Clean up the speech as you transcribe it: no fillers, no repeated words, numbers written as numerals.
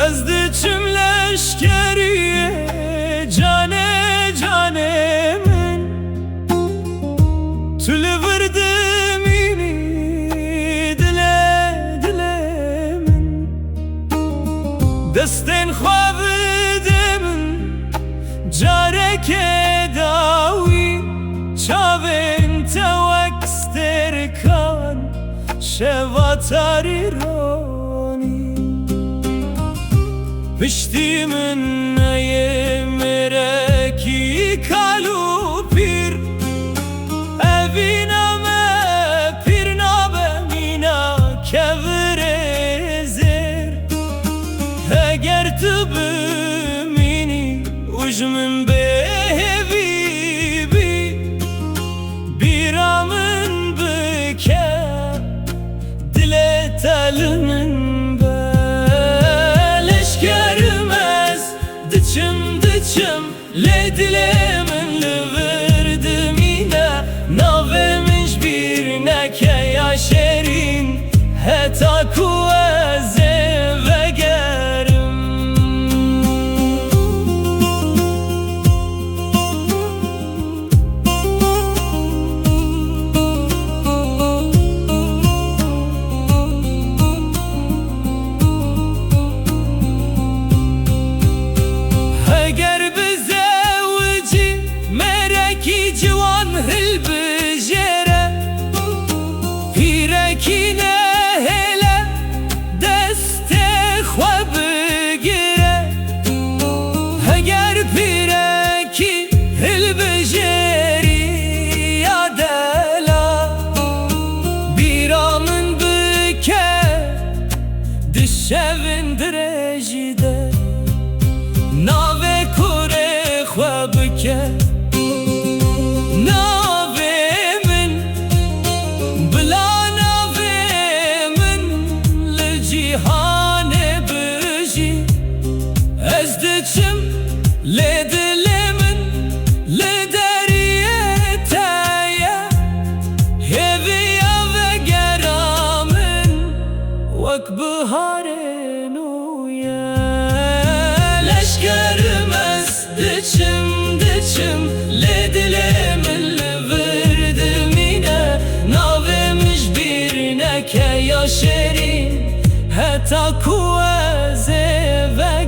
Ezdiçim leşkeriye cane cane min Tülü vırdım ini dile dile min Destên xwe bide min careke dawî Çavên te wek stêrkan şevatarî ronî Piştî min neyê mêrekî kal û pîr Evîna me pîr nabe mîna kevirê zêr Eger tu bimînî û ji min bêhêvî bî Bîra min bike dilê telî min Diçim lê dilê min li virdim îne Navê min ji bîr neke ya şêrîn Heta ku ez ê vegerim Ciwan hilbijêre Pîrekîne hêle destê xwe bigire Eger pîrekî hilbijêriya dela Bîra min bike di şevên dirêjî de Navê kurê xwe bike Ezdiçim lê dilê min li deriyê te ye Hêviya vegera min wek biharê nû ye Leşkerim ez diçim lê dilê min li virdim îne Navê min ji bîr neke ya şêrîn Heta ku ez ê vegerim